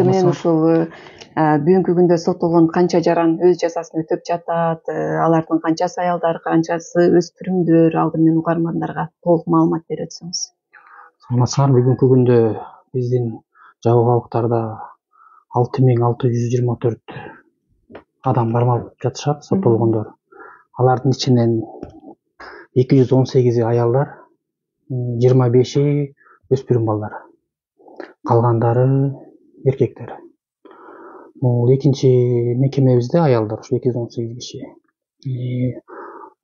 Менен ушул бүгүнкү күндө соттолгон канча жаран өз жазасын өтөп жатат, алардын канчасы аялдар, канчасы өспүрүмдөр, алды менен угармандарга толук маалымат бере өтсөңүз. Саламатсыңар. Бүгүнкү күндө биздин жабык абактарда 6624 адам кармалып жатышат, соттолгондор. Алардын ичинен 218 аялдар, 25 өспүрүм балдар. Калгандары эркектер. Бул экинчи мекемебизде аялдар 218 киши.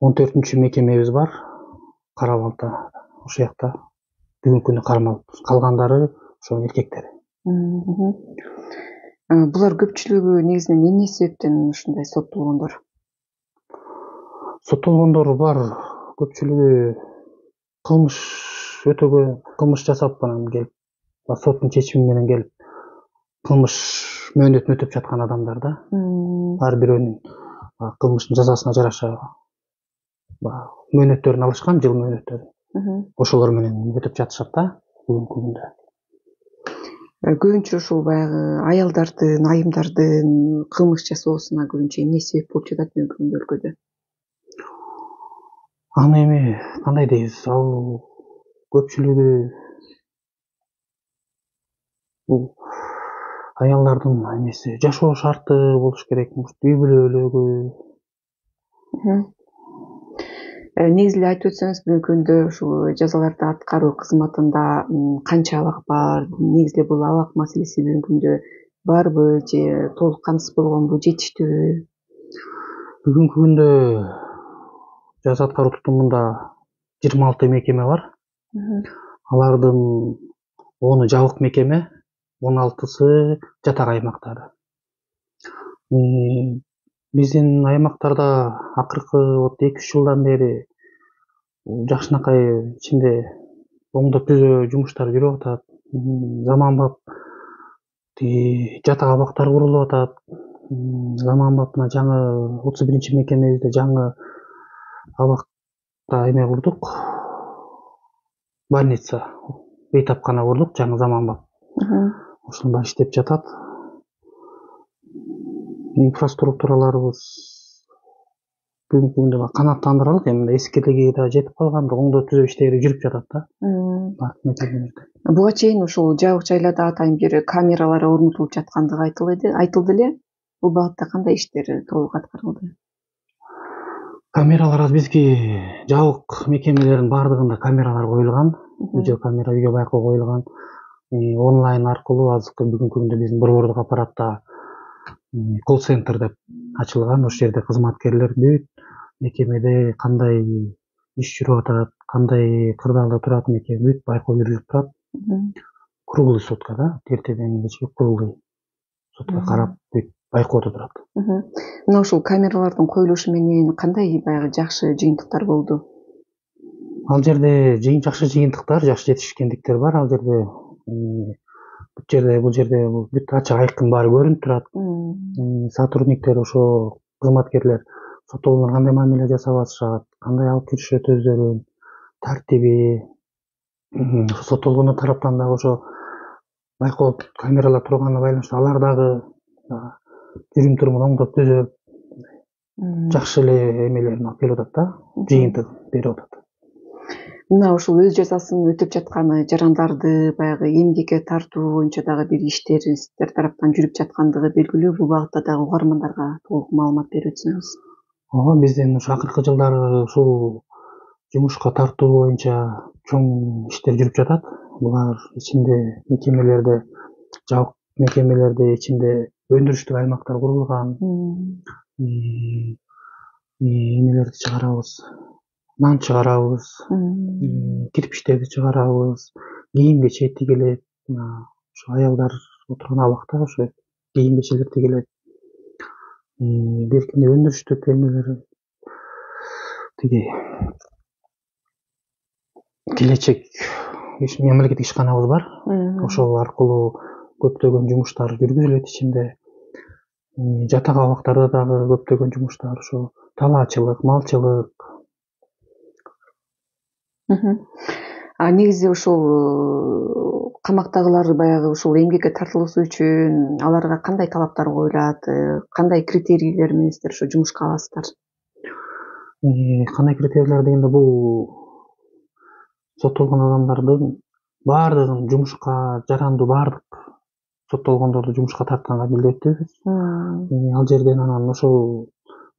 14-чү мекемебиз бар, Кара Балта. Ошол жакта бүгүнкү күндө кармалып, калгандары ошо эркектер. Булар көпчүлүгү негизинен эмне себептен ушундай соттолгондор? Соттолгондор бар, көпчүлүгү кылмыш өтөгө, кылмыш жасап келип, соттун чечими менен келип, кылмыш мөөнөтүн өтөп жаткан адамдар да. Ар бирөөнүн кылмыштын жазасына жараша мөөнөттөрүн алышкан, жыл мөөнөттөрүн. Ошолор менен өтөп жатышат да бүгүнкү күндө. Көбүнчө ушул баягы аялдардын, айымдардын кылмыш жасоосуна көбүнчө эмне себеп болуп жатат бүгүнкү күндө өлкөдө? Аны эми кандай дейбиз? Ал көпчүлүгү бул аялдардын эмеси, жашоо шарты болуш керек, үй бүлөлүгү. Негизи эле айтып өтсөңүз, бүгүнкү күндө ушул жазаларды аткаруу кызматында канча абак бар? Негизи эле бул абак маселеси бүгүнкү күндө барбы же толук камсыз болгонбу, жетиштүүбү? Бүгүнкү күндө жаза аткаруу тутумунда 26 мекеме бар. Алардын 10-у жабык мекеме, 16-сы жатак аймактары. Биздин аймактарда акыркы 2-3 жылдан бери жакшынакай ичинде оңдоп түзөө жумуштар жүрүп атат. Заманбап жатак абактар курулуп атат. Заманбап жаңы 31-чи мекемебизде жаңы абакта эме курдук. Больница, бейтапкана курдук, жаңы заманбап. Ошонун баары иштеп жатат. Инфраструктураларыбыз бүгүнкү күндө канааттандырылып, эми эскилиги да жетип калган, оңдоп түзөө иштери жүрүп жатат да. Буга чейин ушул жабык жайларда атайын бир камералар орнотулуп жаткандыгы айтылды эле. Бул багытта кандай иштер толук аткарылды? Камералар бизги жабык мекемелердин баардыгында камералар коюлган, видео камера, видео байкоо коюлган. Онлайн аркылуу азыркы бүгүнкү күндө биздин борбордук аппаратта колл-центр деп ачылган. Ошол жерде кызматкерлер бүт мекемеде кандай иш жүрүп атат, кандай кырдаалда турат мекеме, бүт байкоо жүрүп турат. Круглый сутка да, эртеден кечке круглый сутка карап, бүт байкоодо турат. Мына ушул камералардын коюлушу менен кандай баягы жакшы жыйынтыктар болду? Ал жерде жакшы жыйынтыктар, жакшы жетишкендиктер бар. Ал жерде бул жерде бүт ачык айкын баары көрүнүп турат. Сотрудниктер, ошо кызматкерлер соттолгондорго кандай мамиле жасап атышат, кандай алып жүрүшөт өздөрүн, тартиби. Соттолгондор тараптан дагы ошо байкоо камералар турганына байланыштуу алар дагы жүрүм турумун оңдоп түзөп, жакшы эле эмелерин алып келип атат да, жыйынтык берип атат. Мына ушул өз жазасын өтөп жаткан жарандарды баягы эмгекке тартуу боюнча дагы бир иштер сиздер тараптан жүрүп жаткандыгы белгилүү. Бул багытта дагы угармандарга толук маалымат берип өтсөңүз. Ооба, биздин ушу акыркы жылдары ушул жумушка тартуу боюнча чоң иштер жүрүп жатат. Булар ичинде мекемелерде, жабык мекемелерде ичинде өндүрүштүк аймактар курулган. Эмелерди чыгарабыз, нан чыгарабыз, кирпичтерди чыгарабыз, кийим-кечек тигилет. Ошо аялдар отурган абакта ошо кийим-кечектер тигилет. Беркинде өндүрүштүк эмелер, тиги келечек мамлекеттик ишканабыз бар. Ошол аркылуу көптөгөн жумуштар жүргүзүлөт ичинде. Жатак абактарда дагы көптөгөн жумуштар, ошо талаачылык, малчылык. Негизи ушул камактагылар баягы ушул эмгекке тартылуусу үчүн аларга кандай талаптар коюлат, кандай критерийлер менен сиздер ушу жумушка аласыздар? Кандай критерийлер дегенде бул соттолгон адамдардын баардыгын жумушка жарандуу баардык соттолгондорду жумушка тартканга милдеттүүбүз. Ал жерден анан ошол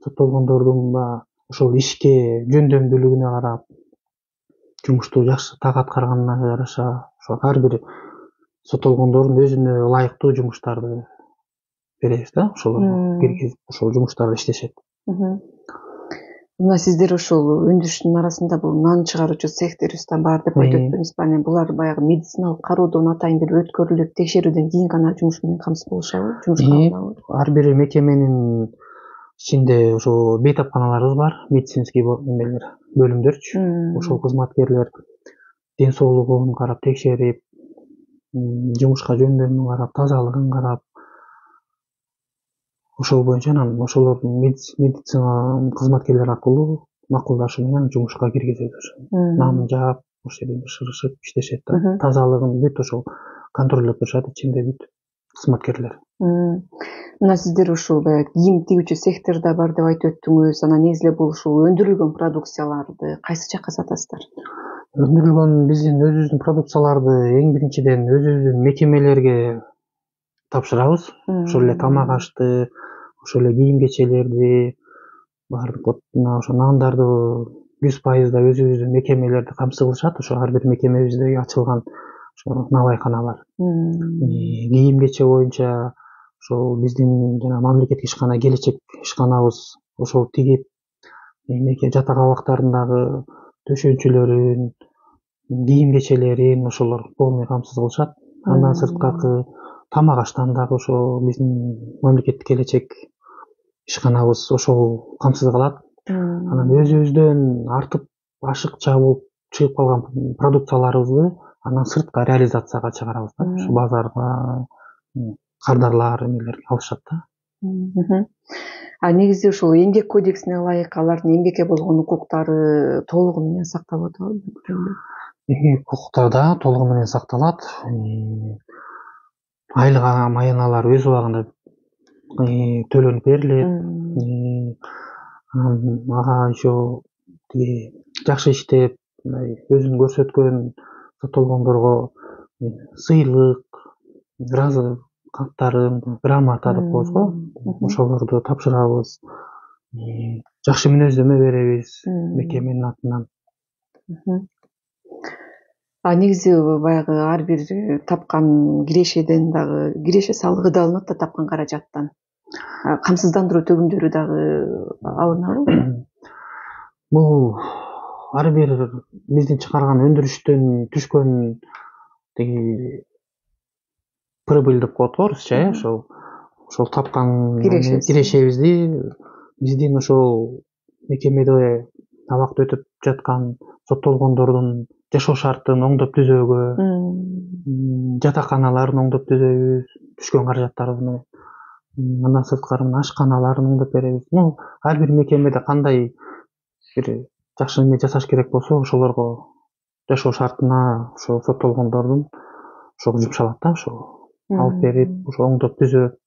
соттолгондордун ошол ишке жөндөмдүүлүгүнө карап, жумушту жакшы так аткарганына жараша ошо ар бир соттолгондордун өзүнө ылайыктуу жумуштарды беребиз да, ошолорго киргизип ошол жумуштарды иштешет. Мына сиздер ушул өндүрүштүн арасында бул нан чыгаруучу цехтерибиз да бар деп айтып өттүңүз. Анан булар баягы медициналык кароодон атайын бир өткөрүлүп, текшерүүдөн кийин гана жумуш менен камсыз болушабы? Жумушка алынабы? Ар бир мекеменин ичинде ошо бейтапканаларыбыз бар, медицинский бөлүмдөрчү. Ошол кызматкерлер ден соолугун карап, текшерип, жумушка жөндөмүн карап, тазалыгын карап, ошол боюнча анан ошолордун медицина кызматкерлери аркылуу макулдашуу менен жумушка киргизебиз. Намын жаап, ошол жерде шырышып иштешет да. Тазалыгын бүт ошол контролдоп турушат ичинде бүт кызматкерлер. Мына сиздер ушул баягы кийим тигүүчү цехтер да бар деп айтып өттүңүз. Анан негизи эле бул ушул өндүрүлгөн продукцияларды кайсы жакка сатасыздар? Өндүрүлгөн биздин өзүбүздүн продукцияларды эң биринчиден өзүбүздүн мекемелерге тапшырабыз. Ошол эле тамак ашты, ошол эле кийим кечелерди, баардык мына ошо нандарды 100% өзүбүздүн мекемелерди камсыз кылышат. Ошо ар бир мекемебизде ачылган ошо навайкана бар. Кийим кече боюнча ошол биздин жана мамлекеттик ишкана Келечек ишканабыз ошол тигип, жатак абактарындагы төшөнчүлөрүн, кийим кечелерин ошолор полный камсыз кылышат. Андан сырткары тамак аштан дагы ошо биздин мамлекеттик Келечек ишканабыз ошол камсыз кылат. Анан өзүбүздөн артып ашыкча болуп чыгып калган продукцияларыбызды анан сыртка реализацияга чыгарабыз да. Ошо базарга кардарлар эмелерге алышат да. Негизи ушул эмгек кодексине ылайык алардын эмгекке болгон укуктары толугу менен сакталып атабы? Эмгек укуктары да толугу менен сакталат. Айлык маяналар өз убагында төлөнүп берилет. Ага еще жакшы иштеп, өзүн көрсөткөн соттолгондорго сыйлык, разы каттарын, грамота деп коебуз го, ошолорду тапшырабыз. Жакшы мүнөздөмө беребиз мекеменин атынан. Негизи баягы ар бир тапкан кирешеден дагы киреше салыгы да алынат да тапкан каражаттан. Камсыздандыруу төгүмдөрү дагы алынабы? Бул ар бир биздин чыгарган өндүрүштөн түшкөн тиги прибыль деп коет го орусча, ошол тапкан кирешебизди биздин ошол мекемеде абакта өтүп жаткан соттолгондордун жашоо шартын оңдоп түзөөгө, жатаканаларын оңдоп түзөйбүз түшкөн каражаттарыбыз менен. Андан сырткары ашканаларын оңдоп беребиз. Ар бир мекемеде кандай бир жакшы эме жасаш керек болсо, ошолорго жашоо шартына ошо соттолгондордун ошого жумшалат да, ошо алып берип, ошо оңдоп түзөп.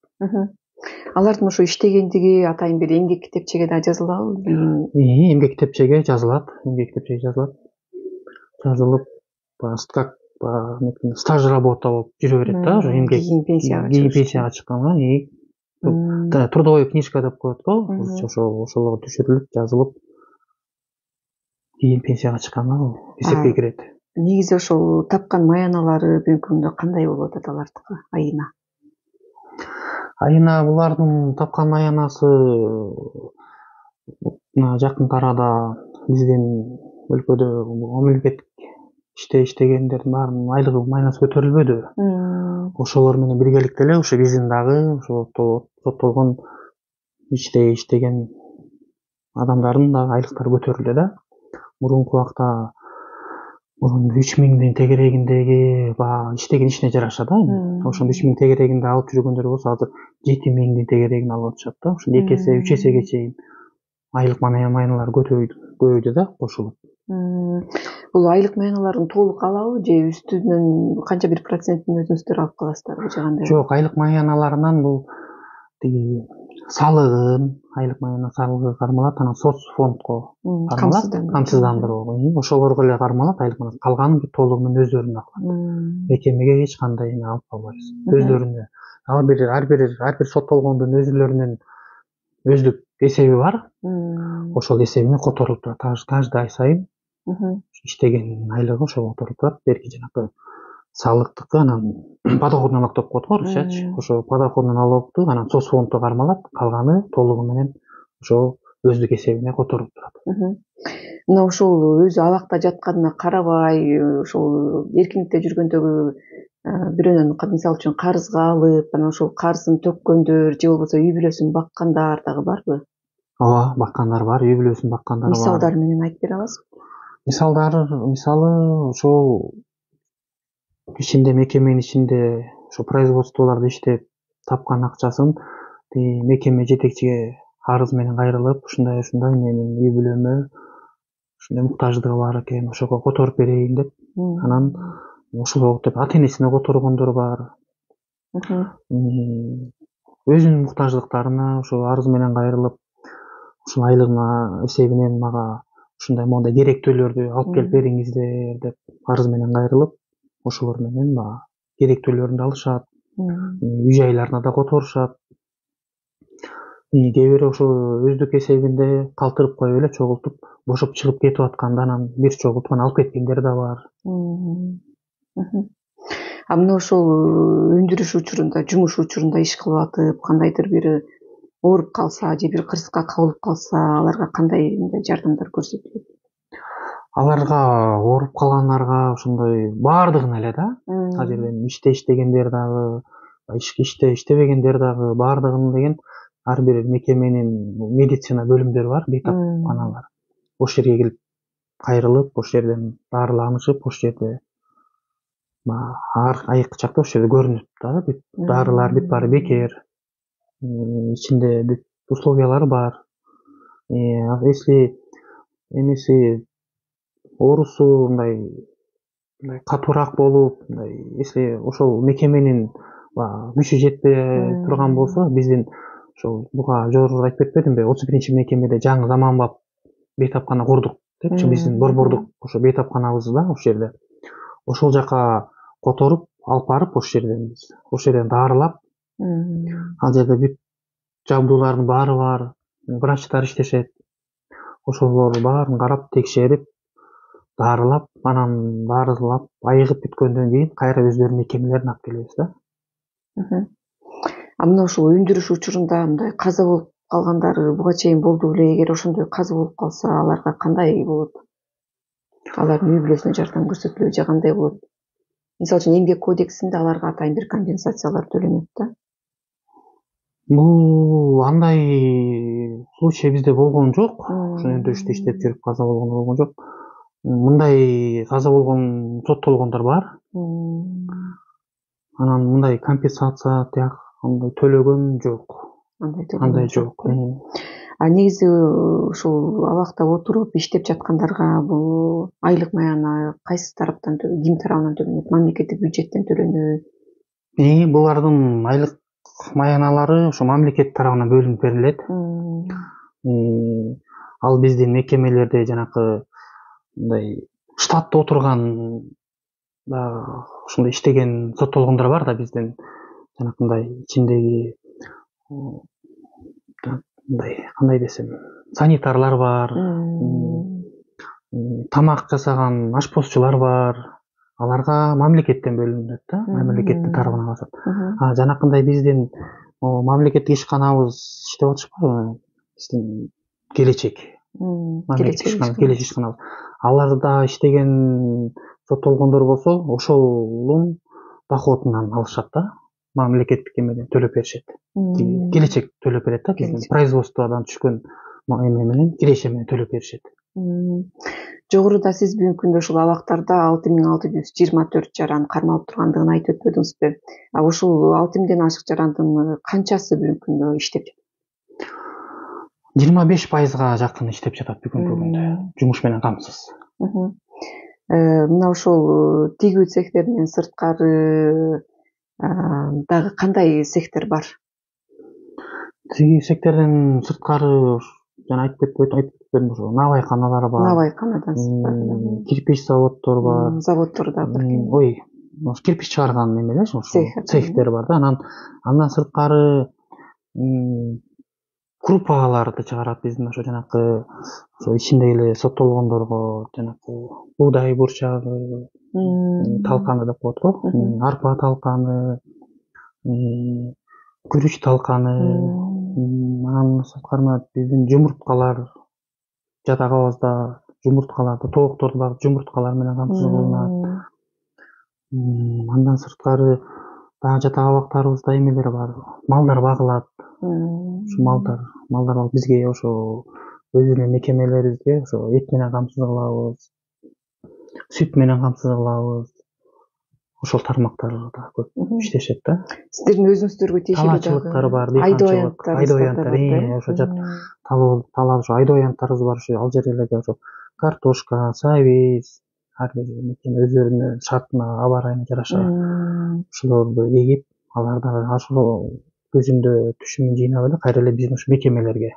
Алардын ошо иштегендиги атайын бир эмгек китепчеге да жазылабы? Эмгек китепчеге жазылат. Жазылып, как стаж работа болуп жүрө берет да, ошо эмгек кийин пенсияга чыкканга трудовой книжка деп коет го, ошолорго түшүрүлүп, жазылып, кийин пенсияга чыкканга эсепке кирет. Негизи ошол тапкан маяналары бүгүнкү күндө кандай болуп атат алардыкы айына? Айына булардын тапкан маянасы жакын арада биздин өлкөдө мамлекеттик иште иштегендердин баарынын айлыгы маянасы көтөрүлбөдү. Ошолор менен биргеликте эле ошо биздин дагы ошо соттолгон иште иштеген адамдардын дагы айлыктары көтөрүлдү да. Мурунку убакта 3000 тегерегиндеги иштеген ишине жараша да. Ошон 3000 тегерегинде алып жүргөндөр болсо азыр 7000 тегерегин алып атышат да. Ошо 2 эсе 3 эсеге чейин айлык маяналар көбөйдү да, кошулуп. Бул айлык маяналарын толук алабы же үстүнөн канча бир процентин өзүңүздөр алып каласыздарбы же кандай? Жок, айлык маyaналарынан бул тиги салыгын, айлык маяна салыгы кармалат, анан соцфондко кармалат, камсыздандыруу. Ошолорго эле кармалат айлык маяна. Калганын толугу менен өздөрүнө калат. Мекемеге эч кандай алып калбайбыз. Өздөрүнө. Ар бир соттолгондун өзүлөрүнүн өздүк эсеби бар. Ошол эсебине которулуп турат. Каждый ай сайын иштеген айлыгы ошого которулуп турат. Берки жанакы салыктыкы, анан подоходный налог деп коет го орусчачы. Ошо подоходный налогду анан соцфонддо кармалат, калганы толугу менен ошо өздүк эсебине которулуп турат. Мына ошол өзү абакта жатканына карабай, ошол эркиндикте жүргөндөгү бирөөнөн мисалы үчүн карызга алып, анан ошол карызын төккөндөр же болбосо үй бүлөсүн баккандар дагы барбы? Ооба, баккандар бар, үй бүлөсүн баккандар бар. Мисалдар менен айтып бере аласызбы? Мисалы ошол ичинде, мекеменин ичинде ошо производстволордо иштеп тапкан акчасын мекеме жетекчиге арыз менен кайрылып, ушундай менин үй бүлөмө ушундай муктаждыгы бар экен, ошого которуп берейин деп, анан ошого деп ата энесине которгондор бар. Өзүнүн муктаждыктарына ошо арыз менен кайрылып, ушул айлыгына эсебинен мага ушундай мондай керектүүлөрдү алып келип бериңиздер деп арыз менен кайрылып, ошолор менен мага керектүүлөрүндү алышат. Үй жайларына да которушат. Кээ бири ошо өздүк эсебинде калтырып коюп эле чогултуп, бошоп чыгып кетип атканда анан бир чогултуп анан алып кеткендер да бар. Мына ошол өндүрүш учурунда, жумуш учурунда иш кылып атып, кандайдыр бир ооруп калса же бир кырсыкка кабылып калса, аларга кандай жардамдар көрсөтүлөт? Аларга, ооруп калгандарга ошондой баардыгына эле да. Ал жерден иште иштегендер дагы, иште иштебегендер дагы, баардыгын деген ар бир мекеменин медицина бөлүмдөрү бар, бейтапканалар. Ошол жерге келип кайрылып, ошол жерден дарыланышып, ошол жерде ар айкы чакта ошол жерде көрүнөт да, дарылар бүт баары бекер. Ичинде бүт условиялары бар. Если эмеси оорусу мындай катуураак болуп, если ошол мекеменин күчү жетпей турган болсо, биздин ошол буга жогоруда айтып бербедимби, 31 мекемеде жаңы заманбап бейтапкана курдук депчи, биздин борбордук ошо бейтапканабызда ошол жерде. Ошол жака которуп алып барып, ошол жерден дарылап, ал жерде бүт жабдуулардын баары бар, врачтар иштешет. Ошолор баарын карап, текшерип, дарылап, анан дарылап, айыгып бүткөндөн кийин кайра өздөрүнүн мекемелерине алып келебиз да. Мына ошол өндүрүш учурунда мындай каза болуп калгандар буга чейин болду беле? Эгер ошондой каза болуп калса, аларга кандай болот? Алардын үй бүлөсүнө жардам көрсөтүлөбү же кандай болот? Мисалы үчүн эмгек кодексинде аларга атайын бир компенсациялар төлөнөт да. Бул андай случай бизде болгон жок. Ошо өндүрүштө иштеп жүрүп каза болгон жок. Мындай каза болгон соттолгондор бар. Анан мындай компенсация тияк андай төлөгөн жок. Андай жок. Негизи ушул абакта отуруп иштеп жаткандарга бул айлык маяна кайсы тараптан ким тарабынан төлөнөт? Мамлекеттик бюджеттен төлөнөбү? Булардын айлык маяналары ошо мамлекет тарабынан бөлүнүп берилет. Ал биздин мекемелерде жанакы мындай штатта отурган ушундай иштеген соттолгондор бар да, биздин жанакындай ичиндеги мындай кандай десем, санитарлар бар, тамак жасаган ашпозчулар бар. Аларга мамлекеттен бөлүнөт да, мамлекеттин тарабынан алышат. Жанакындай биздин мамлекеттик ишканабыз иштеп атышпайбы? Биздин келечек. Келечек ишканабыз. Аларда иштеген соттолгондор болсо, ошолун доходунан алышат да. Мамлекеттик эмеден төлөп беришет. Келечек төлөп берет да, биздин производстводан түшкөн эме менен, киреше менен төлөп беришет. Жогоруда сиз бүгүнкү күндө ушул абактарда 6624 жаран кармалып тургандыгын айтып өтпөдүңүзбү? Ушул 6000ден ашык жарандын канчасы бүгүнкү күндө иштеп жатат? 25%га жакын иштеп жатат бүгүнкү күндө, жумуш менен камсыз. Мына ошол тигүү цехтеринен сырткары дагы кандай цехтер бар? Тигүү цехтерден сырткары жана айтып кетпедим, ошо навайканалар бар. Навайканадан сырткары. Кирпич заводдор бар. Заводдор да бар. Ой, кирпич чыгарган неме ошо цехтер бар да. Андан сырткары крупаларды чыгарат биздин ошо жанакы ошо ичинде эле соттолгондорго жанакы буудай бурчагы талканы деп коет го. Арпа талканы, күрүч талканы, анан сырткары биздин жумурткалар жадагабызда жумурткаларды тоокторду багып жумурткалар менен камсыз кылынат. Андан сырткары дагы жадагабактарыбызда эмелер бар. Малдар багылат. Ушу малдар бизге ошо өзүнүн мекемелерибизге ошо эт менен камсыз кылабыз, сүт менен камсыз кылабыз. Ошол тармактарда көп иштешет да. Сиздердин өзүңүздөргө тиешелүү талаачылыктар бар, айдоянттар, ошо талаа ошо айдоянттарыбыз бар, ошо ал жерлерде ошо картошка, сабиз, ар бир мекеме өзүлөрүнүн шартына, аба ырайына жараша ошолорду эгип, алар дагы ошол көзүндө түшүмүн жыйнап эле кайра эле биздин ушу мекемелерге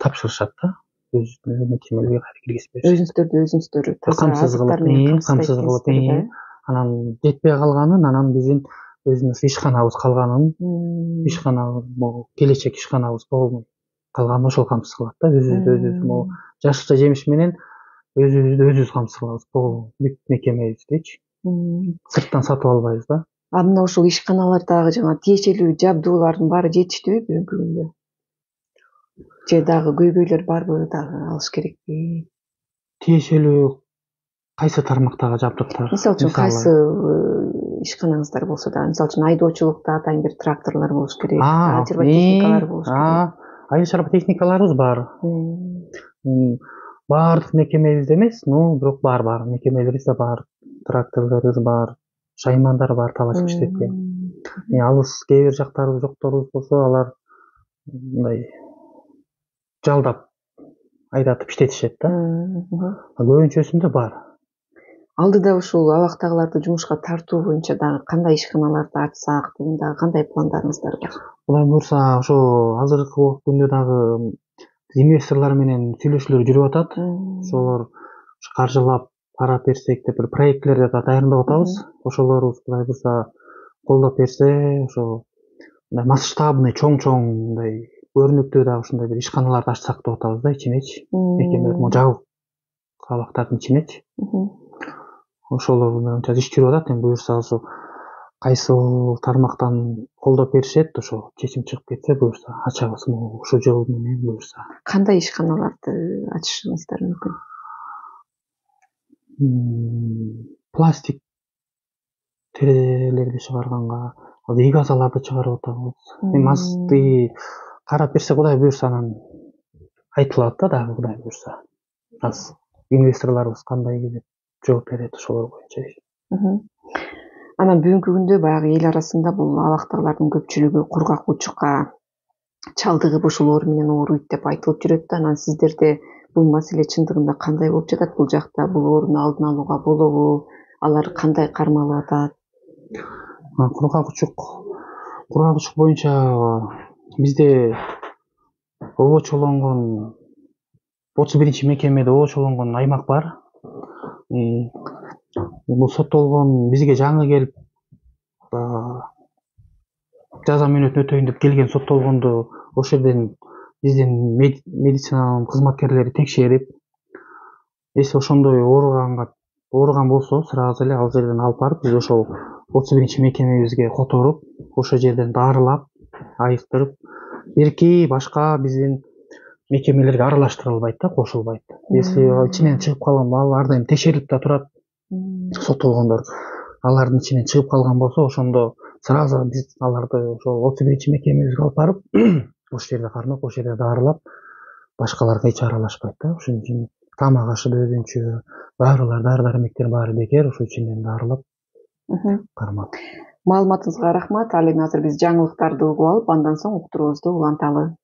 тапшырышат да. Өзүнүн мекемелерге кайра киргизип беришет. Өзүңүздөр камсыз кылып, анан жетпей калганын анан биздин өзүбүз ишканабыз калганын, ишкана келечек ишканабыз болмой калганын ошол камсыз кылат да. Өзүбүздү могу жашылча жемиш менен өзүбүздү камсыз кылабыз. Бүт мекемебиздичи. Сырттан сатып албайбыз да. Мына ошол ишканалардагы жаңа тиешелүү жабдуулардын баары жетиштүүбү бүгүнкү күндө? Же дагы көйгөйлөр барбы, дагы алыш керекпи? Тиешелүү кайсы тармактагы жабдыктар? Мисалы үчүн кайсы ишканаңыздар болсо да, мисалы үчүн айдоочулукта атайын бир тракторлор болуш керек, айыл чарба техникалары болуш керек. Айыл чарба техникаларыбыз бар. Баардык мекемебизде эмес, бирок бар мекемелерибизде бар. Тракторлорубуз бар, шаймандар бар талашып иштеткен. Алыс кээ бир жактарыбыз жокторубуз болсо, алар мындай жалдап айдатып иштетишет да. Көбүнчөсүндө бар. Алдыда ушул абактагыларды жумушка тартуу боюнча дагы кандай ишканаларды ачсак деген дагы кандай пландарыңыздар бар? Кудай буюрса, ошо азыркы күндө дагы инвесторлор менен сүйлөшүүлөр жүрүп атат. Ошолор каржылап карап берсек деп бир проектлерди да даярдап атабыз. Ошолорубуз кудай буюрса колдоп берсе, ошо масштабный чоң мындай көрүнүктүү дагы ушундай бир ишканаларды ачсак деп атабыз да, ичинечи. Мекеме жабык абактардын ичинечи. Ошолор менен иш жүрүп атат. Эми буюрса ошо кайсы тармактан колдоп беришет, ошо чечим чыгып кетсе, буюрса ачабыз ушул жыл менен буюрса. Кандай ишканаларды ачышыңыздар мүмкүн? Пластик терезелерди чыгарганга, игазаларды чыгарып атабыз. Эми карап берсе, кудай буюрса анан айтылат да дагы, кудай буюрса. Аз инвесторлорубуз кандай деп жооп берет ошолор боюнча. Анан бүгүнкү күндө баягы эл арасында бул абактагылардын көпчүлүгү кургак кучукка чалдыгып ошолор менен ооруйт деп айтылып жүрөт да. Анан сиздерде бул маселе чындыгында кандай болуп жатат? Бул жакта бул ооруну алдын алууга болобу? Алар кандай кармалып атат? Кургак кучук боюнча бизде обочолонгон 31-мекемеде обочолонгон аймак бар. Бул соттолгон бизге жаңы келип жаза мөөнөтүн өтөйүн деп келген соттолгонду ошол жерден биздин медициналык кызматкерлери текшерип, эси ошондой ооруган болсо сразу эле ал жерден алып барып, биз ошол 31-мекемебизге которуп, ошол жерден дарылап, айыктырып, берки башка биздин мекемелерге аралаштырылбайт да, кошулбайт. Если ичинен чыгып калган, ал ар дайым текшерип да турат. Соттолгондор алардын ичинен чыгып калган болсо, ошондо сразу биз аларды ошол 31-мекемебизге алып барып, ошол жерде кармап, ошол жерде дарылап, башкаларга эч аралашпайт да. Ошон үчүн тамак ашы да өзүнчө, дарылар, дары-дармектер баары бекер, ошол ичинен дарылап кармап. Маалыматыңызга рахмат. Ал эми азыр биз жаңылыктарды угуп алып, андан соң уктуруубузду уланталы.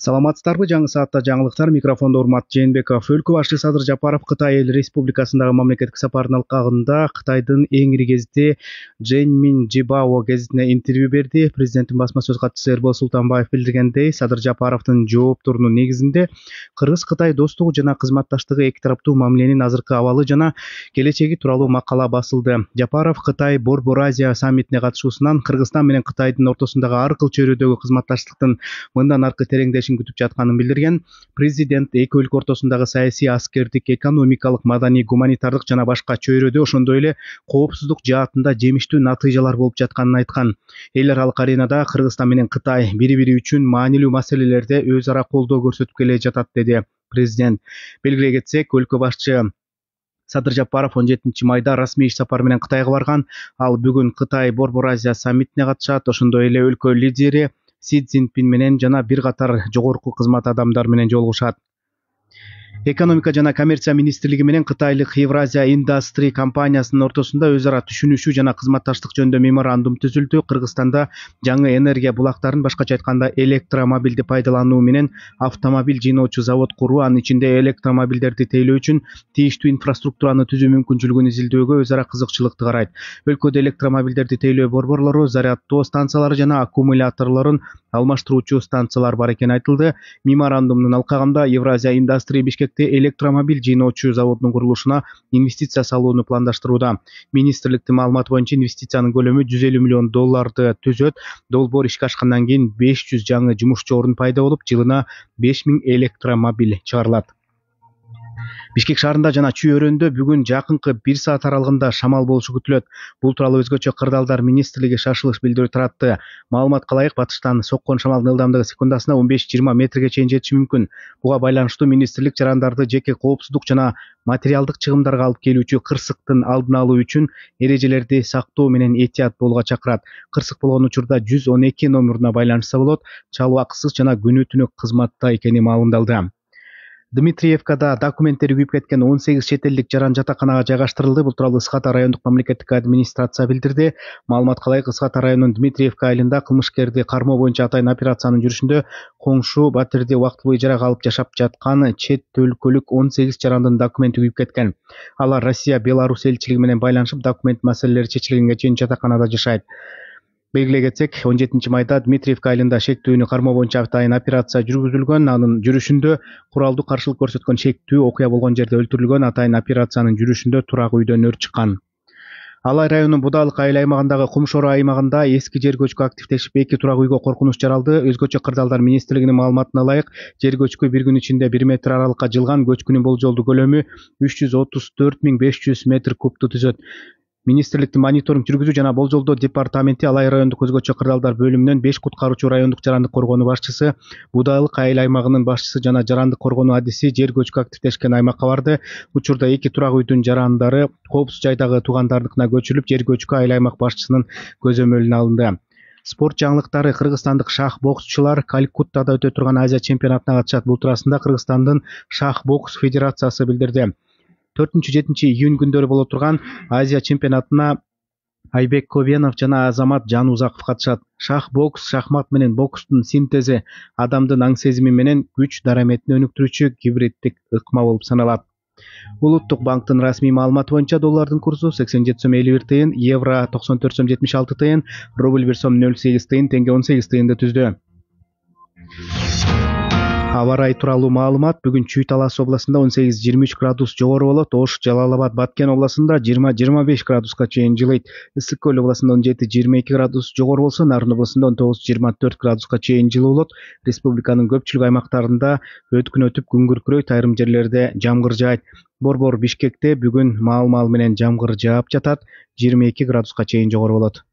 Саламатсыздарбы? Жаңы саатта жаңылыктар, микрофондо Урмат Жээнбеков. Өлкө башчысы Садыр Жапаров Кытай Эл Республикасындагы мамлекеттик сапарынын алкагында Кытайдын эң ири гезити Жэньмин Жибао гезитине интервью берди. Президенттин басма сөз катчысы Эрбол Султанбаев билдиргендей, Садыр Жапаровдун жоопторунун негизинде Кыргыз-Кытай достугу жана кызматташтыгы эки тараптуу мамиленин азыркы абалы жана келечеги тууралуу макала басылды. Жапаров Кытай Борбор Азия саммитине катышуусунан Кыргызстан менен Кытайдын ортосундагы ар кыл чөйрөдөгү кызматташтыктын мындан аркы тереңдешин күтүп жатканын билдирген. Президент эки өлкө ортосундагы саясий, аскердик, экономикалык, маданий, гуманитардык жана башка чөйрөдө ошондой эле коопсуздук жаатында жемиштүү натыйжалар болуп жатканын айткан. Эл аралык аренада Кыргызстан менен Кытай бири-бири үчүн маанилүү маселелерде өз ара колдоо көрсөтүп келе жатат, деди президент. Белгилей кетсек, өлкө башчы Садыр Жапаров 17 майда расмий иш сапар менен Кытайга барган. Ал бүгүн Кытай Борбор Азия саммитине катышат. Ошондой эле өлкө лидери Си Цзиньпин менен жана бир катар жогорку кызмат адамдар менен жолугушат. Экономика жана коммерция министрлиги менен кытайлык Евразия Industry компаниясынын ортосунда өз ара түшүнүшүү жана кызматташтык жөнүндө меморандум түзүлдү. Кыргызстанда жаңы энергия булактарын, башкача айтканда электромобилди пайдалануу менен автомобиль жыйноочу завод куруу, анын ичинде электромобилдерди тейлөө үчүн тийиштүү инфраструктураны түзүү мүмкүнчүлүгүн изилдөөгө өз ара кызыкчылыкты карайт. Өлкөдө электромобилдерди тейлөө борборлору, зарядтоо станциялары жана аккумуляторлорун алмаштыруучу станциялар бар экени айтылды. Меморандумдун алкагында Евразия Industry Бишкекте электромобиль жыйноочу заводунун курулушуна инвестиция салууну пландаштырууда. Министрликтин маалыматы боюнча инвестициянын көлөмү $150 миллион түзөт. Долбоор ишке ашкандан кийин 500 жаңы жумушчу орун пайда болуп, жылына 5000 электромобиль чыгарылат. Бишкек шаарында жана Чүй-Өрөндө бүгүн жакынкы 1 саат аралыгында шамал болушу күтүлөт. Бул тууралуу өзгөчө Кырдаалдар министрлиги шашылыш билдирүү таратты. Маалыматка ылайык, батыштан соккон шамалдын ылдамдыгы секундасына 15-20 метрге чейин жетиши мүмкүн. Буга байланыштуу министрлик жарандарды жеке коопсуздук жана материалдык чыгымдарга алып келүүчү кырсыктын алдын алуу үчүн эрежелерди сактоо менен этият болууга чакырат. Кырсык болгон учурда 112 номуруна байланышса болот. Чалуу акысыз жана күнү-түнү кызматта экени маалымдалды. Дмитриевкада документтери күйүп кеткен 18 чет элдик жаран жатаканага жайгаштырылды. Бул тууралуу Ысык Ата райондук мамлекеттик администрация билдирди. Маалыматка ылайык, Ысык Ата районунун Дмитриевка айылында кылмышкерди кармоо боюнча атайын операциянын жүрүшүндө коңшу батирди убактылуу ижарага алып жашап жаткан чет өлкөлүк 18 жарандын документи күйүп кеткен. Алар Россия, Беларусь элчилиги менен байланышып, документ маселелери чечилгенге чейин жатаканада жашайт. Белгилей кетсек, 17 майда Дмитриевка айылында шектүүнү кармоо боюнча атайын операция жүргүзүлгөн. Анын жүрүшүндө куралдуу каршылык көрсөткөн шектүү окуя болгон жерде өлтүрүлгөн. Атайын операциянын жүрүшүндө турак үйдөн өрт чыккан. Алай районунун Будалык айыл аймагындагы Кумшоро аймагында эски жер көчкү активдешип, 2 турак үйгө коркунуч жаралды. Өзгөчө Кырдаалдар министрлигинин маалыматына ылайык, жер көчкү бир күн ичинде 1 метр аралыкка жылган. Көчкүнүн болжолдуу көлөмү 334.500 метр кубту түзөт. Министрликтин мониторинг жүргүзүү жана болжолдоо департаменти Алай райондук өзгөчө Кырдаалдар бөлүмүнөн 5 куткаруучу, райондук жарандык коргонуу башчысы, Будалык айыл аймагынын башчысы жана жарандык коргонуу адиси жер көчкү активдешкен аймакка барды. Учурда 2 турак үйдүн жарандары коопсуз жайдагы туугандарыныкына көчүрүлүп, жер көчкү айыл аймак башчысынын көзөмөлүнө алынды. Спорт жаңылыктары: Кыргызстандык шах боксчулар Калькуттада өтө турган Азия чемпионатына катышат. Бул туурасында Кыргызстандын шах бокс федерациясы билдирди. 4-7 июнь күндөрү боло турган Азия чемпионатына Айбек Ковенов жана Азамат Жанузаков катышат. Шах бокс, шахмат менен бокстун синтези, адамдын аң сезими менен күч дараметин өнүктүрүүчү гибриддик ыкма болуп саналат. Улуттук банктын расмий маалыматы боюнча доллардын курсу 87 сом 51 тыйын, евро 94 сом 76 тыйын, рубль 1 сом 08 тыйын, теңге 18 тыйынды түздү. Аба ырайы тууралуу маалымат: бүгүн Чүй Талас областында 18-23 градус жогору болот. Ош, Жалал-Абад, Баткен областында 20-25 градуска чейин жылыйт. Ысык көл областында 17-22 градус жогору болсо, Нарын областында 19-24 градуска чейин жылуу болот. Республиканын көпчүлүк аймактарында өткүн өтүп, күн күркүрөйт, айрым жерлерде жамгыр жаайт. Борбор Бишкекте бүгүн маал-маал менен жамгыр жаап жатат. 22 градуска чейин жогору болот.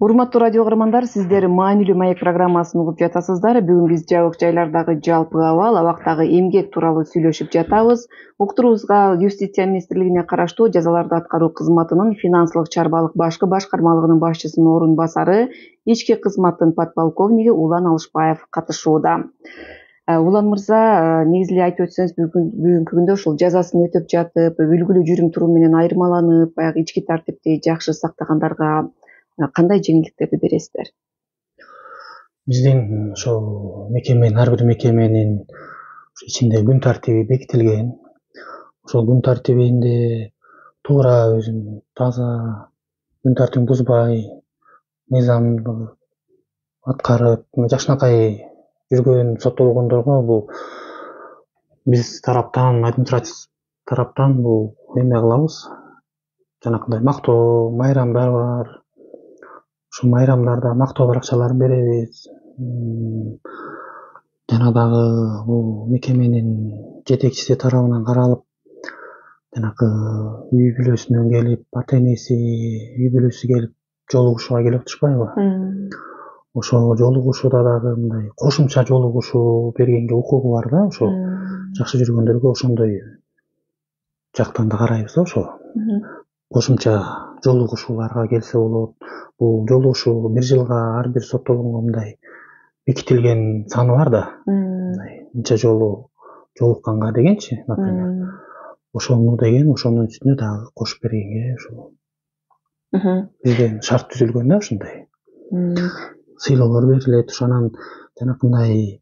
Урматтуу радио каармандар, сиздер маанилүү маек программасын угуп жатасыздар. Бүгүн биз жабык жайлардагы жалпы абал, абактагы эмгек тууралуу сүйлөшүп жатабыз. Уктуруубузга Юстиция министрлигине караштуу жазаларды аткаруу кызматынын финансылык чарбалык башкы башкармалыгынын башчысынын орун басары, ички кызматтын подполковниги Улан Алышбаев катышууда. Улан мырза, негизи эле айтып өтсөңүз, бүгүнкү күндө ушул жазасын өтөп жатып, үлгүлүү жүрүм турум менен айырмаланып, баягы ички тартипти жакшы сактагандарга кандай жеңилдиктерди бересиздер? биздин ошол мекеменин ар бир мекеменин ичинде күн тартиби бекитилген. Ошол күн тартибинде туура өзүнүн таза күн тартибин бузбай мыйзамды аткарып жакшынакай жүргөн соттолгондорго бул биз тараптан администрация тараптан бул эме кылабыз. Жанакындай мактоо майрамдар бар. Ушул майрамдарда мактоо баракчаларын беребиз. Жана дагы бул мекеменин жетекчиси тарабынан каралып, жанагы үй бүлөсүнөн келип, ата энеси, үй бүлөсү келип жолугушууга келип атышпайбы? Ошол жолугушууда дагы мындай кошумча жолугушуу бергенге укугу бар да, ошо жакшы жүргөндөргө ошондой жактан да карайбыз да, ошо кошумча жолугушууларга келсе болот. Бул жолугушуу бир жылга ар бир соттолгонго мындай бекитилген саны бар да. Мынча жолу жолукканга дегенчи, например. Ошону деген, ошонун үстүнө дагы кошуп бергенге ошо бизден шарт түзүлгөн да, ушундай. Сыйлоолор берилет, ошонан жанакындай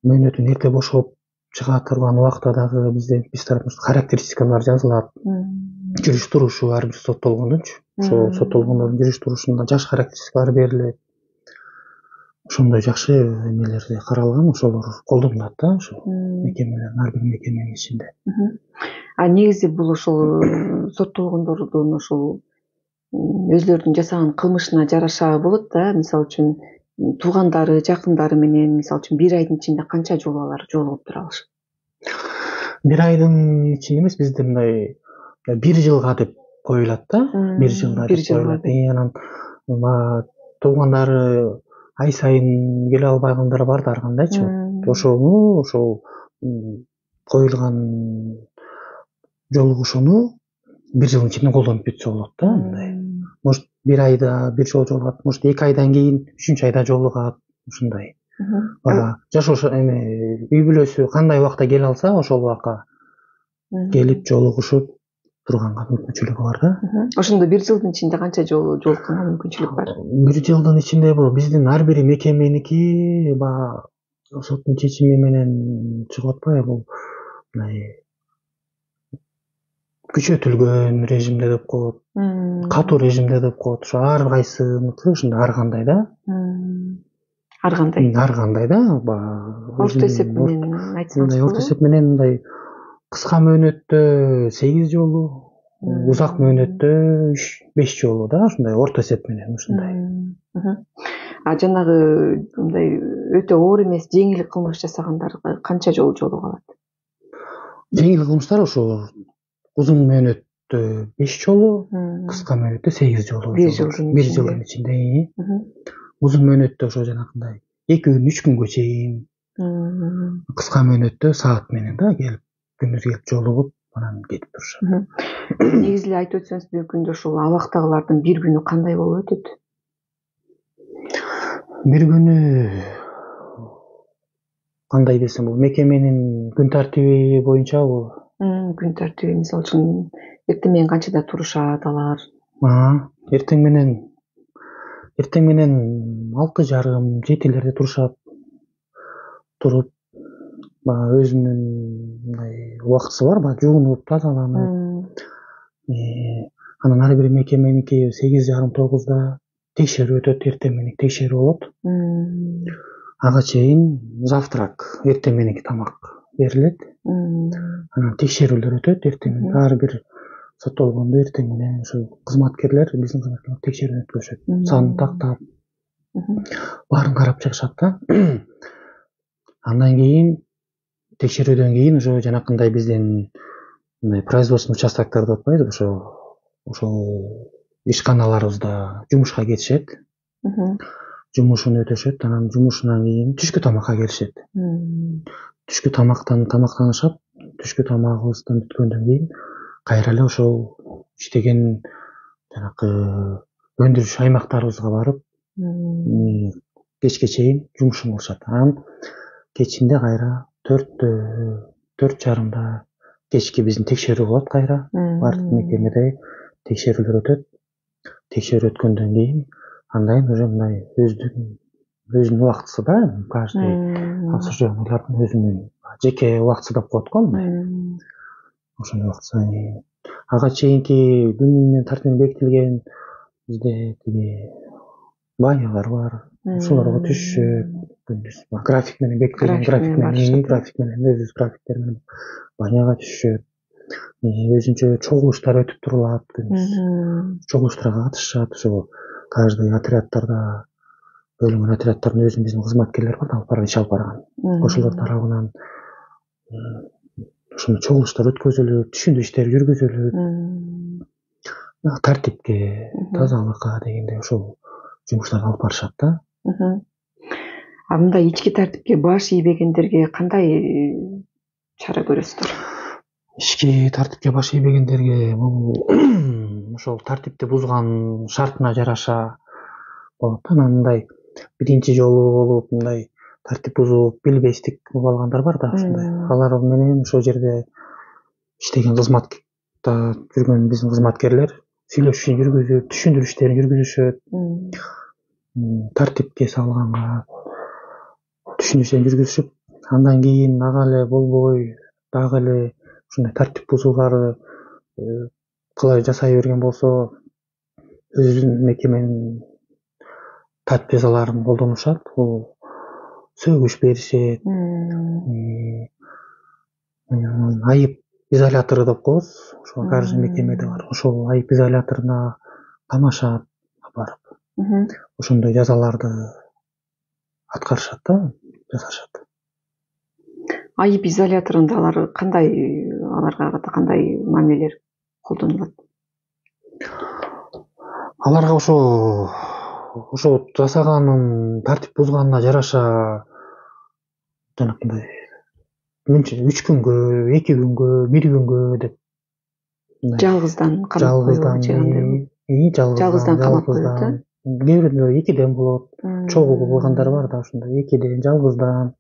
мөөнөтүн эрте бошоп чыга турган убакта дагы биз тарапыбыздан характеристикалар жазылат. Жүрүш турушу ар бир соттолгондунчу. Ошол соттолгондордун жүрүш турушунда жаш характеристикалар берилет. Ошондой жакшы эмелерди каралган, ошолор колдонулат да, ошол мекемелердин ар бир мекеменин ичинде. Негизи бул ошол соттолгондордун ошол өзлөрүнүн жасаган кылмышына жараша болот да. Мисалы үчүн туугандары, жакындары менен мисалы үчүн бир айдын ичинде канча жолу алар жолугуп тура алышат? Бир айдын ичинде эмес, бизде мындай бир жылга деп коюлат да. Бир жылга деп коюлат. Анан туугандары ай сайын келе албайгандар бар да, ар кандайчы. Ошол коюлган жолугушууну бир жылдын ичинде колдонуп бүтсө болот да. Мындай может бир айда бир жолу жолугат, может 2 айдан кийин 3-үчү айда жолугат, ушундай. Жашоо эме үй бүлөсү кандай убакта келе алса, ошол убакка келип жолугушуп турганга мүмкүнчүлүгү бар да. Ошондо бир жылдын ичинде канча жолу жолукканга мүмкүнчүлүк бар? Бир жылдын ичинде бул биздин ар бир мекеменики соттун чечими менен чыгып атпайбы, бул күчөтүлгөн режимде деп коет, катуу режимде деп коет. Ошо ар кайсыныкы ушундай ар кандай да. Ар кандай да. Орто эсеп менен айтсаңыз. Орто эсеп менен мындай кыска мөөнөттө 8 жолу, узак мөөнөттө 5 жолу да, ушундай орто эсеп менен ушундай. Жанагы мындай өтө оор эмес, жеңил кылмыш жасагандар канча жолу жолугуп алат? Жеңил кылмыштар ошо узун мөөнөттө 5 жолу, кыска мөөнөттө 8 жолу. Бир жылдын ичинде. Узун мөөнөттө ошо жанакындай 2 күн, 3 күнгө чейин. Кыска мөөнөттө саат менен да келип, күндүз келип жолугуп, анан кетип турушат. Негизи эле айтып өтсөңүз, бүгүнкү күндө ошол абактагылардын бир күнү кандай болуп өтөт? Бир күнү кандай десем, бул мекеменин күн тартиби боюнча бул. Күн тартиби, мисалы үчүн эртең менен канчада турушат алар? Эртең менен 6:30-7 турушат. Туруп, өзүнүн мындай убактысы бар, жуунуп, тазаланып. Анан ар бир мекеменики 8:30-9-да текшерүү өтөт, эртең менен текшерүү болот. Ага чейин завтрак, эртең мененки тамак берилет. Анан текшерүүлөр өтөт, эртең менен ар бир соттолгондо эртең менен ошо кызматкерлер, биздин кызматкерлер текшерүү өткөрүшөт. Санын тактап, баарын карап чыгышат да. Андан кийин текшерүүдөн кийин ошо жанакындай биздин мындай производственный участоктор деп атпайбызбы, ошол ишканаларыбызда жумушка кетишет. Жумушун өтөшөт, анан жумушунан кийин түшкү тамакка келишет. Түшкү тамактанышат. Түшкү тамагыбыздан бүткөндөн кийин кайра эле ошол иштеген жанакы өндүрүш аймактарыбызга барып, кечке чейин жумушун кылышат. Анан кечинде кайра 4:30-да кечки биздин текшерүү болот кайра. Бардык мекемеде текшерүүлөр өтөт. Текшерүү өткөндөн кийин андайын уже мындай өздүк өзүнүн убактысы да каждый осуждениялардын өзүнүн жеке убактысы деп коет го мындай ошондой убактысы ага чейинки күн менен тартип бекитилген бизде тиги банялар бар ошолорго түшүшөт график менен бекитилген график менен өзүбүз графиктер менен баняга түшүшөт өзүнчө чогулуштар өтүп турулат күндүз чогулуштарга катышышат ошо каждый отряддарда бөлүнгөн отряддардын өзүнүн биздин кызматкерлери бар да алып барган иш алып барган ошолор тарабынан ошондой чогулуштар өткөзүлүп түшүндүрүү иштери жүргүзүлүп тартипке тазалыкка дегендей ошол жумуштарды алып барышат да. Мындай ички тартипке баш ийбегендерге кандай чара көрөсүздөр? Ички тартипке баш ийбегендерге бул ошол тартипти бузган шартына жараша болот да. Анан мындай биринчи жолу болуп мындай тартип бузуп билбестик болуп алгандар бар да ушундай. Алар менен ошол жерде иштеген кызматта жүргөн биздин кызматкерлер сүйлөшүү жүргүзүп, түшүндүрүү иштерин жүргүзүшөт. Тартипке салганга түшүндүрүү иштерин жүргүзүшүп, андан кийин ага эле болбой дагы эле ушундай тартип бузууларды кылай жасай берген болсо өзүнүн мекеменин тартип колдонушат. Бул сөгүш беришет, айып изолятору деп коебуз. Ошол каждый мекемеде бар. Ошол айып изоляторуна камашат барып. Ошондой жазаларды аткарышат да, жасашат. Айып изоляторунда аларга кандай мамилелер колдонулат? Аларга ошо жасаганын тартип бузганына жараша жанакындай 3 күнгө, 2 күнгө, 1 күнгө деп жалгыздан камап коюп, кээ бирөө 2ден болот. Чогуу кылгандар бар да ошондой 2ден, жалгыздан,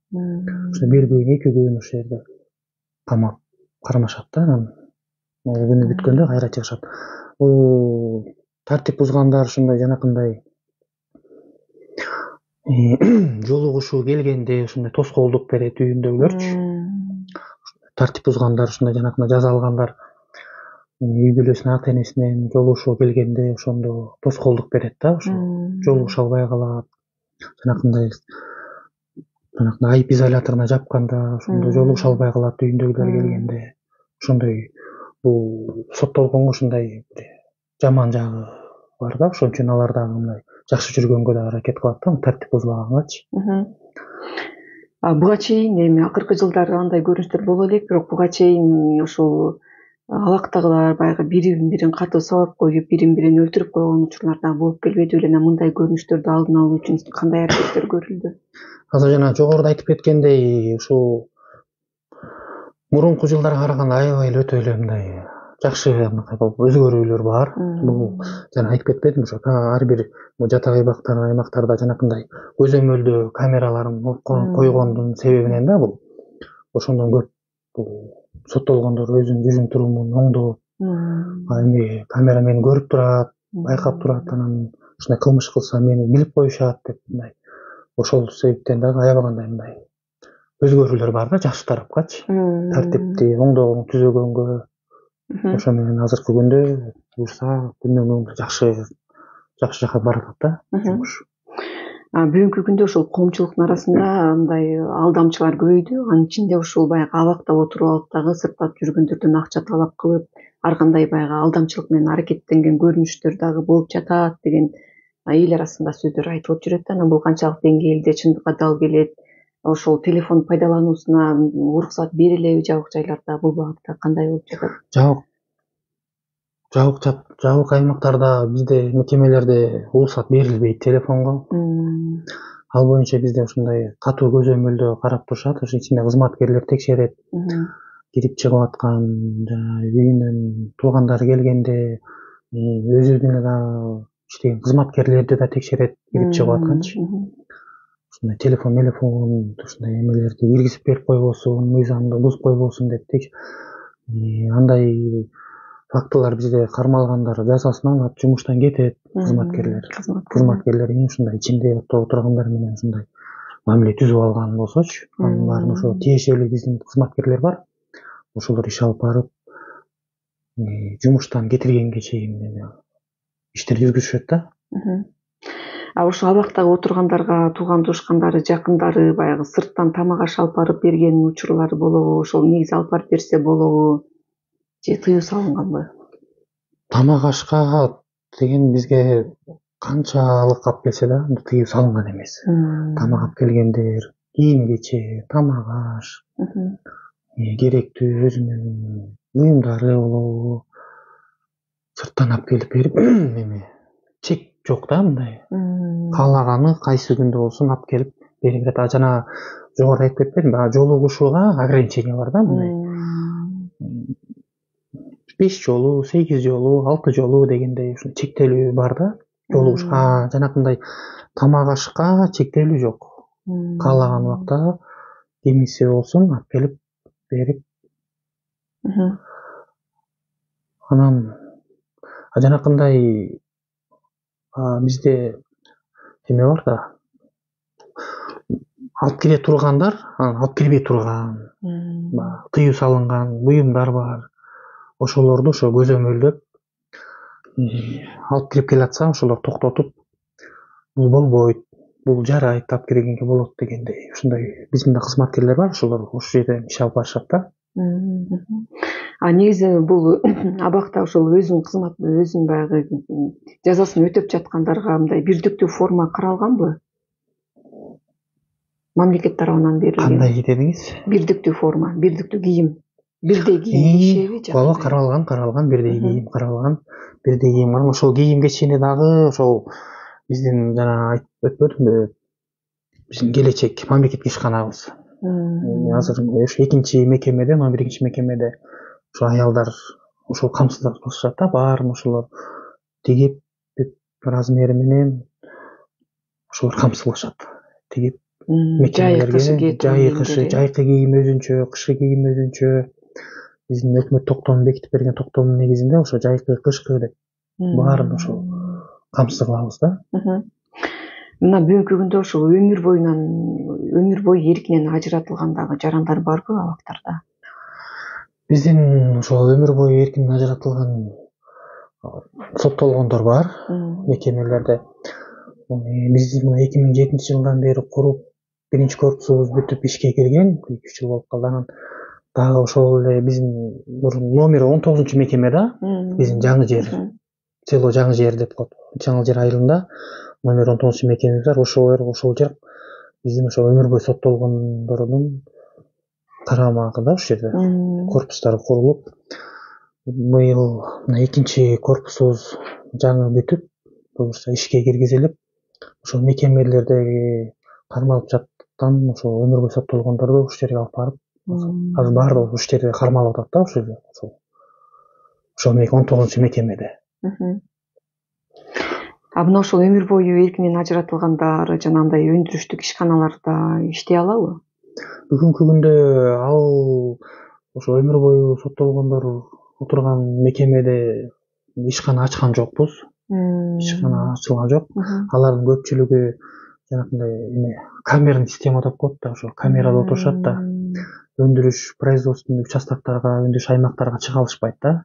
ошо 1 күн, 2 күн ошол жерде камап кармашат да. Анан күнү бүткөндө кайра чыгышат. Бул тартип бузгандар ушундай жанакындай жолугушуу келгенде ошондой тоскоолдук берет үйүндөгүлөрчү. Тартип бузгандар ушундай жанакындай жаза алгандар үй бүлөсүнүн ата энесинен жолугушууга келгенде ошондо тоскоолдук берет да. Ошо жолугуша албай калат. Жанакындай айып изоляторуна жапканда ошондо жолугуша албай калат үйүндөгүлөр келгенде. Ошондой бул соттолгонго ушундай жаман жагы бар да. Ошон үчүн алар дагы мындай жакшы жүргөнгө да аракет кылат да, тартип бузбагангачы. Буга чейин эми акыркы жылдары андай көрүнүштөр боло элек, бирок буга чейин ошол абактагылар баягы бирин катуу сабап коюп, бирин өлтүрүп койгон учурлар дагы болуп келбеди беле? Анан мындай көрүнүштөрдү алдын алуу үчүн кандай аракеттер көрүлдү? Азыр жана жогоруда айтып кеткендей, ушул мурунку жылдарга караганда аябай эле өтө эле мындай жакшы өзгөрүүлөр бар. Бул жана айтып кетпедимби, ошо ар бир жатак аймактарда жанакындай көзөмөлдөө камераларын койгондун себебинен да бул ошондон көп бул соттолгондор өзүнүн жүзүн турумун оңдоп, эми камера мени көрүп турат, байкап турат, анан ушундай кылмыш кылсам мени билип коюшат деп мындай. Ошол себептен дагы аябагандай мындай өзгөрүүлөр бар да жакшы тарапкачы. Тартипти оңдогонго, түзөгөнгө. Ошо менен азыркы күндө буюрса күндөн күнгө жакшы жака баратат да жумуш. Бүгүнкү күндө ошол коомчулуктун арасында мындай алдамчылар көбөйдү. Анын ичинде ушул баягы абакта отуруп алып дагы сырттап жүргөндөрдөн акча талап кылып, ар кандай баягы алдамчылык менен аракеттенген көрүнүштөр дагы болуп жатат деген эл арасында сөздөр айтылып жүрөт да. Анан бул канчалык деңгээлде чындыкка дал келет? Ошол телефон пайдалануусуна уруксат берилеби жабык жайларда? Бул багытта кандай болуп жатат? Жабык аймактарда бизде мекемелерде уруксат берилбейт телефонго. Ал боюнча бизде ушундай катуу көзөмөлдө карап турушат. Ошонун ичинде кызматкерлер текшерет. Кирип чыгып аткан, үйүнөн туугандары келгенде өзүнүн дагы иштеген кызматкерлерди да текшерет, кирип чыгып атканчы. Ушундай телефон ушундай эмелерди киргизип берип койбосун, мыйзамды бузуп койбосун деп андай фактылар бизде кармалгандар жазасын алат, жумуштан кетет, кызматкерлер эми ушундай ичинде отургандар менен ушундай мамиле түзүп алган болсочу, анын баарын ошо тиешелүү биздин кызматкерлер бар, ошолор иш алып барып, жумуштан кетиргенге чейин иштер жүргүзүшөт да. Ошо абактагы отургандарга тууган тушкандары, жакындары баягы сырттан тамак аш алып барып берген учурлары болобу, ошол негизи алып барып берсе болобу же тыюу салынганбы? Тамак ашка деген бизге канчалык алып келсе да тыюу салынган эмес. Тамак алып келгендер, кийим кечек, тамак аш, керектүү өзүнүн буюмдары болобу, сырттан алып келип берип, эми чек жок да, мындай. Каалаганы кайсы күндө болсун алып келип бере берет. А жана жогору айтып кетпедимби, жолугушууга ограничение бар да, мындай. 5 жолу, 8 жолу, 6 жолу дегендей ушул чектелүү бар да, жолугушка. Жанакындай тамак ашка чектелүү жок. Каалаган убакта кимиси болсун алып келип берип. Анан жанакындай бизде эме бар да, алып келе тургандар, анан алып келбей турган, тыюу салынган буюмдар бар. Ошолорду ошо көзөмөлдөп алып кирип келатса, ошолор токтотуп, бул болбойт, бул жарайт, алып киргенге болот дегендей. Ушундай биздин да кызматкерлер бар, ошолор ошол жерден иш алып барышат да. Негизи бул абакта ошол өзүнүн баягы жазасын өтөп жаткандарга мындай бирдиктүү форма каралганбы? Мамлекет тарабынан берилген. Кандай дедиңиз? Бирдиктүү форма, бирдиктүү кийим. Бирдей кийим кишеби? Ооба, каралган, бирдей кийим каралган. Бирдей кийим бар. Ошол кийим кечени дагы ошол биздин жана айтып өтпөдүмбү? Биздин келечек мамлекеттик ишканабыз. Азыр ошо экинчи мекемеде, номер 2 мекемеде ошо аялдар ошол камсыздык кылышат да, баарын ошолор тигип размери менен ошолор камсыздашат. Тигип мекемелерге жайкы кийим өзүнчө, кышкы кийим өзүнчө. Биздин өкмөт токтом бекитип берген токтомдун негизинде ошо жайкы, кышкы деп баарын ошо камсыз кылабыз да. Мына бүгүнкү күндө ошол өмүр бою эркинен ажыратылгандагы жарандар барбы абактарда? Биздин ошол өмүр бою эркинен ажыратылган соттолгондор бар мекемелерде. Биздин 2007 жылдан бери куруп, биринчи корпусубуз бүтүп ишке кирген, 2-3 жыл болуп калды. Анан дагы ошол эле биздин номер 19 мекеме да, биздин жаңы жер, село жаңы жер деп коет. Жаңы жер айылында номер 19 мекемебиз бар. Ошол жер биздин ошо өмүр бою соттолгондордун карамагы да, ошол жерде корпустар курулуп. Быйыл экинчи корпусубуз жаңы бүтүп, буюрса ишке киргизилип, ошол мекемелердеги кармалып жаткан ошол өмүр бою соттолгондорду ушул жерге алып барып, азыр баардыгы ушул жерде кармалып атат да, ошол жерде. Ошол 19 мекемеде. Мына ошол өмүр бою эркинен ажыратылгандар жанагындай өндүрүштүк ишканаларда иштей алабы? Бүгүнкү күндө ал ошо өмүр бою соттолгондор отурган мекемеде ишкана ачкан жокпуз. Ишкана ачылган жок. Алардын көпчүлүгү жанакындай камерный система деп коет да, ошо камерада отурушат да. Өндүрүш производственный участоктарга, өндүрүш аймактарга чыга алышпайт да.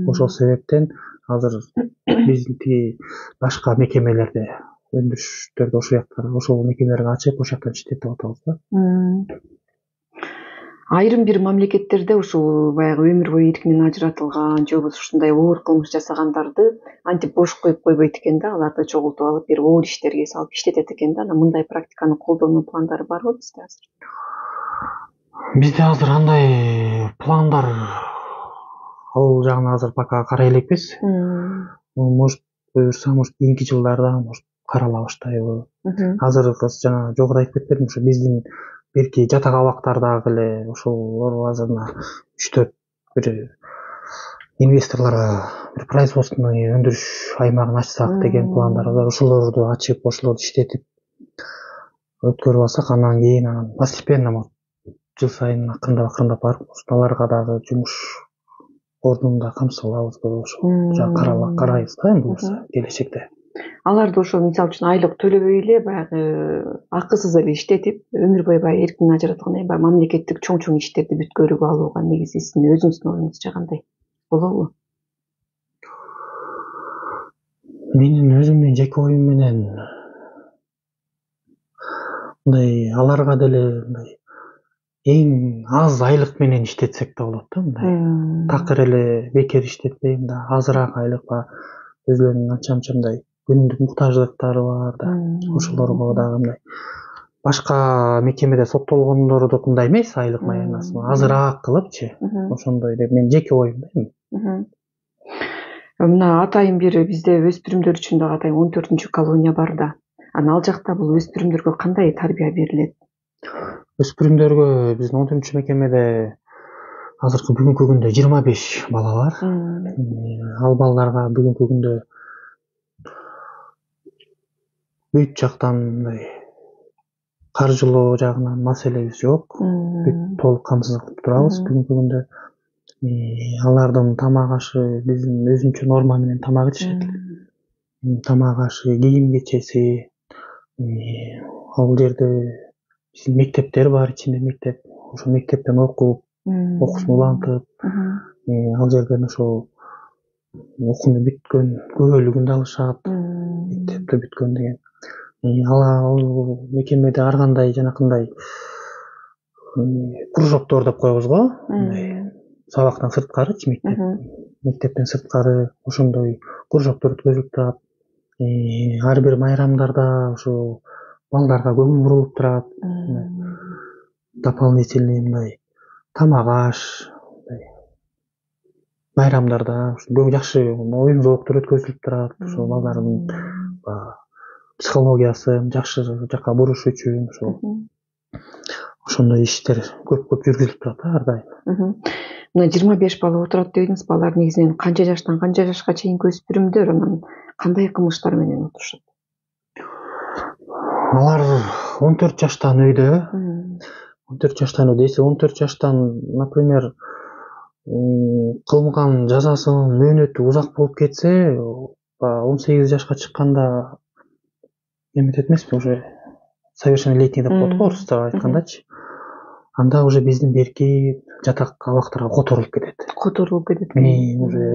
Ошол себептен азыр биздин тиги башка мекемелерде өндүрүштөрдү ошол мекемелерге ачып, ошол жактан иштетип атабыз да. Айрым бир мамлекеттерде ушул баягы өмүр бою эркинен ажыратылган же болбосо ушундай оор кылмыш жасагандарды антип бош коюп койбойт экен да, аларды чогултуп алып бир оор иштерге салып иштетет экен да. Мындай практиканы колдонуу пландары барбы бизде азыр? Бизде азыр андай пландар ал жагына азыр пока карай элекпиз. Может, буюрса, кийинки жылдарда карала баштайбы. Азыр жана жогору айтып кетпедимби, ошо биздин берки жатак абактардагы эле ошолор азыр 3-4 бир инвесторлорго бир производственный өндүрүш аймагын ачсак деген пландар бар. Ошолорду ачып, ошолорду иштетип өткөрүп алсак, анан кийин постепенно жыл сайын акырындап барып аларга дагы жумуш ордунда камсыздалабыз ошо карайбыз да эми буюрса келечекте. Аларды ошо мисалы үчүн айлык төлөбөй эле баягы акысыз эле иштетип өмүр бою баягы эркин ажыраткандай баягы мамлекеттик чоң иштерди бүткөрүп алууга негизи сиздин өзүңүздүн оюңузча кандай болобу? Менин өзүмдүн жеке оюм менен мындай аларга деле мындай эң аз айлык менен иштетсек да болот да, мындай такыр эле бекер иштетпей мындай азыраак айлык өзүлөрүнүн анча мындай күнүмдүк муктаждыктары бар да, ошолорго дагы мындай башка мекемеде соттолгондордукундай эмес айлык маянасы, азыраак кылыпчы, ошондой деп менин жеке оюм да эми. Мына атайын бир бизде өспүрүмдөр үчүн дагы атайын 14-колония бар да. Анан ал жакта бул өспүрүмдөргө кандай тарбия берилет? Өспүрүмдөргө биздин 14-мекемеде азыркы бүгүнкү күндө 25 бала бар. Ал балдарга бүгүнкү күндө бүт жактан мындай каржылоо жагынан маселебиз жок. Бүт толук камсыз кылып турабыз бүгүнкү күндө. Алардын тамак ашы биздин өзүнчө норма менен тамак ичишет. Тамак ашы, кийим кечеси, ал жерде биздин мектептер бар, ичинде мектеп. Ошо мектептен окуп, окуусун улантып, ал жерден ошо окууну бүткөн күбөлүгүн да алышат, мектепти бүткөн деген. Ал мекемеде ар кандай жанакындай кружоктор деп коебуз го, сабактан сырткарычы мектептен сырткары ошондой кружоктор өткөзүлүп турат. Ар бир майрамдарда ошо балдарга көңүл бурулуп турат. Дополнительный мындай тамак аш, майрамдарда жакшы оюн зооктор өткөзүлүп турат. Ошо балдардын психологиясын жакшы жакка буруш үчүн ошондой иштер көп жүргүзүлүп турат ар дайым. Мына 25 бала отурат дедиңиз, балдар негизинен канча жаштан канча жашка чейинки өспүрүмдөр, анан кандай кылмыштар менен отурушат? Алар 14 жаштан өйдө. 14 жаштан өйдө. 14 жаштан, например, кылган жазасынын мөөнөтү узак болуп кетсе, 18 жашка чыкканда эметет эмеспи, уже совершеннолетний деп коет го орустар айткандачы. Анда уже биздин берки жатак абактарга которулуп кетет. Уже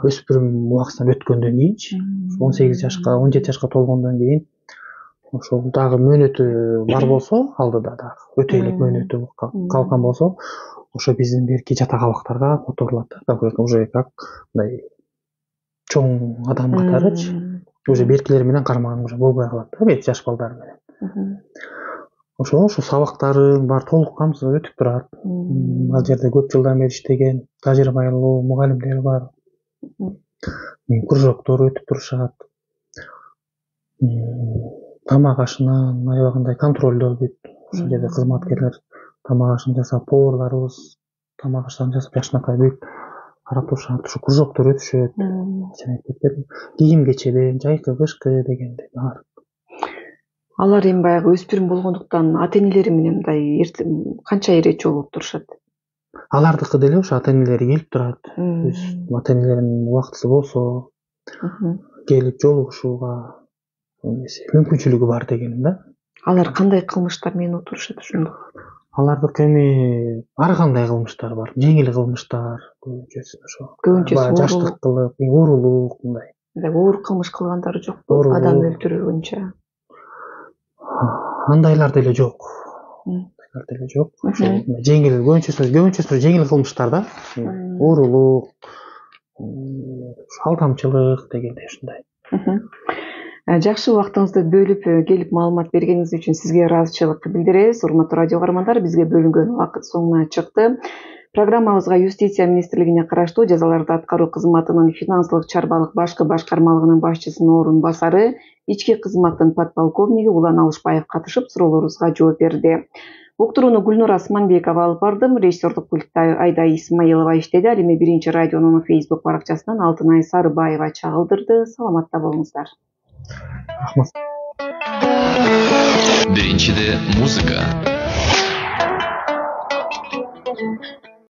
өспүрүм убактысынан өткөндөн кийинчи, 18 жашка, 17 жашка толгондон кийин ошол дагы мөөнөтү бар болсо, алдыда дагы өтө элек мөөнөтү калган болсо, ошо биздин берки жатак абактарга которулат да, уже как мындай чоң адам катарычы. Уже беркилер менен карман уже болбой калат да, бет жаш балдар менен. Ошо сабактарын баары толук камсыз өтүп турат. Ал жерде көп жылдан бери иштеген тажрыйбалуу мугалимдер бар. Кружоктор өтүп турушат. Тамак ашынан аябагандай контролдоо бүт. Ошол жерде кызматкерлер тамак ашын жасап, поварларыбыз тамак аштарын жасап жакшынакай бүт карап турушат. Ошо кружоктор өтүшөт. Кийим кечеден жайкы, кышкы дегендей баары. Алар эми баягы өспүрүм болгондуктан ата-энелери менен мындай канча ирет жолугуп турушат? Алардыкы деле ошо ата-энелери келип турат. Ата-энелеринин убактысы болсо, келип жолугушууга мүмкүнчүлүгү бар дегеним да. Алар кандай кылмыштар менен отурушат ошондо? Алардыкы эми ар кандай кылмыштар бар. Жеңил кылмыштар, көбүнчөсү жаштык кылып, уурулук мындай. Оор кылмыш кылгандары жокпу? Адам өлтүрүүнчө. Андайлар деле жок. Жеңил, көбүнчөсү жеңил кылмыштар да. Уурулук, алдамчылык дегендей ушундай. Жакшы, убактыңызды бөлүп келип маалымат бергениңиз үчүн сизге ыраазычылык билдиребиз. Урматтуу радио каармандар, бизге бөлүнгөн убакыт соңуна чыкты. Программабызга Юстиция министрлигине караштуу жазаларды аткаруу кызматынын финансылык чарбалык башкы башкармалыгынын башчысынын орун басары, ички кызматтын подполковниги Улан Алышбаев катышып, суроолорубузга жооп берди. Уктурууну Гүлнур Асманбекова алып бардым, режиссердук пультта Айда Исмаилова иштеди. Ал эми биринчи радионун Facebook баракчасынан Алтынай Сарыбаева чагылдырды. Саламатта болуңуздар. Рахмат. Биринчиде музыка.